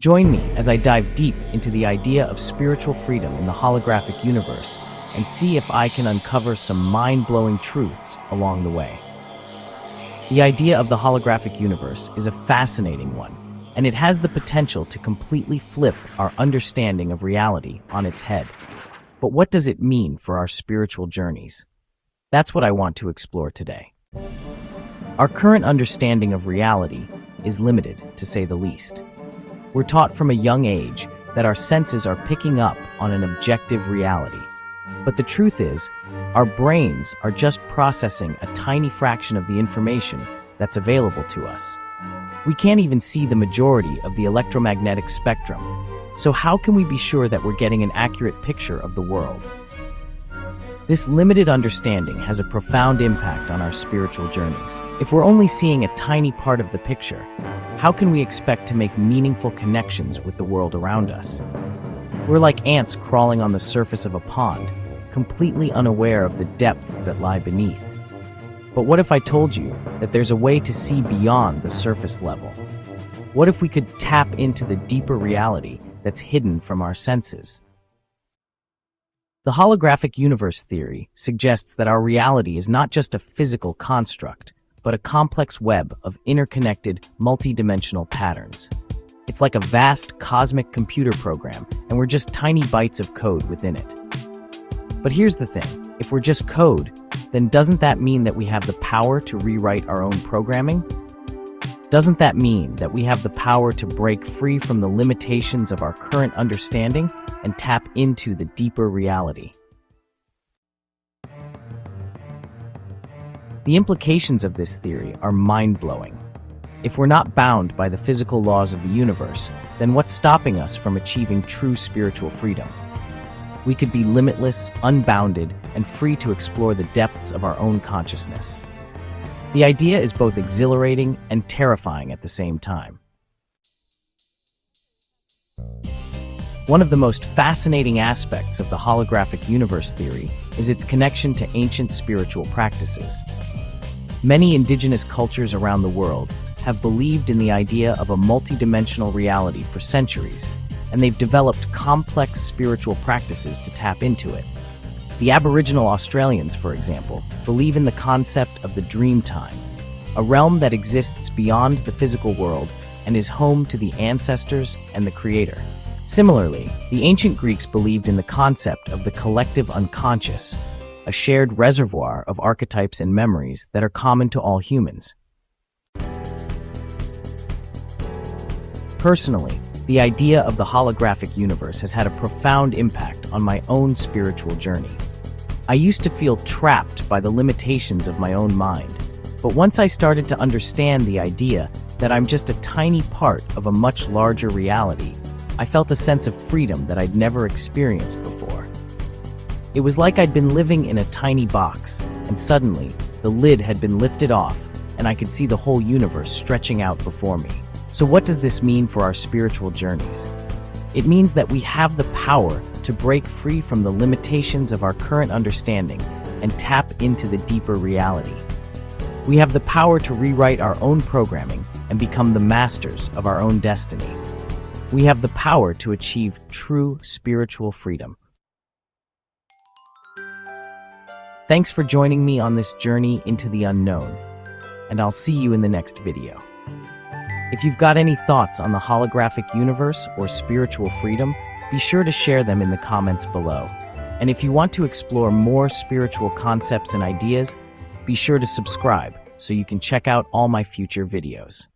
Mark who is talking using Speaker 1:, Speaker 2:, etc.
Speaker 1: Join me as I dive deep into the idea of spiritual freedom in the holographic universe and see if I can uncover some mind-blowing truths along the way. The idea of the holographic universe is a fascinating one, and it has the potential to completely flip our understanding of reality on its head. But what does it mean for our spiritual journeys? That's what I want to explore today. Our current understanding of reality is limited, to say the least. We're taught from a young age that our senses are picking up on an objective reality. But the truth is, our brains are just processing a tiny fraction of the information that's available to us. We can't even see the majority of the electromagnetic spectrum. So how can we be sure that we're getting an accurate picture of the world? This limited understanding has a profound impact on our spiritual journeys. If we're only seeing a tiny part of the picture, how can we expect to make meaningful connections with the world around us? We're like ants crawling on the surface of a pond, completely unaware of the depths that lie beneath. But what if I told you that there's a way to see beyond the surface level? What if we could tap into the deeper reality that's hidden from our senses? The holographic universe theory suggests that our reality is not just a physical construct, but a complex web of interconnected, multidimensional patterns. It's like a vast cosmic computer program, and we're just tiny bytes of code within it. But here's the thing, if we're just code, then doesn't that mean that we have the power to rewrite our own programming? Doesn't that mean that we have the power to break free from the limitations of our current understanding and tap into the deeper reality? The implications of this theory are mind-blowing. If we're not bound by the physical laws of the universe, then what's stopping us from achieving true spiritual freedom? We could be limitless, unbounded, and free to explore the depths of our own consciousness. The idea is both exhilarating and terrifying at the same time. One of the most fascinating aspects of the holographic universe theory is its connection to ancient spiritual practices. Many indigenous cultures around the world have believed in the idea of a multidimensional reality for centuries, and they've developed complex spiritual practices to tap into it. The Aboriginal Australians, for example, believe in the concept of the dream time, a realm that exists beyond the physical world and is home to the ancestors and the creator. Similarly, the ancient Greeks believed in the concept of the collective unconscious, a shared reservoir of archetypes and memories that are common to all humans. Personally, the idea of the holographic universe has had a profound impact on my own spiritual journey. I used to feel trapped by the limitations of my own mind, but once I started to understand the idea that I'm just a tiny part of a much larger reality, I felt a sense of freedom that I'd never experienced before. It was like I'd been living in a tiny box, and suddenly, the lid had been lifted off, and I could see the whole universe stretching out before me. So what does this mean for our spiritual journeys? It means that we have the power to break free from the limitations of our current understanding and tap into the deeper reality. We have the power to rewrite our own programming and become the masters of our own destiny. We have the power to achieve true spiritual freedom. Thanks for joining me on this journey into the unknown, and I'll see you in the next video. If you've got any thoughts on the holographic universe or spiritual freedom, be sure to share them in the comments below. And if you want to explore more spiritual concepts and ideas, be sure to subscribe so you can check out all my future videos.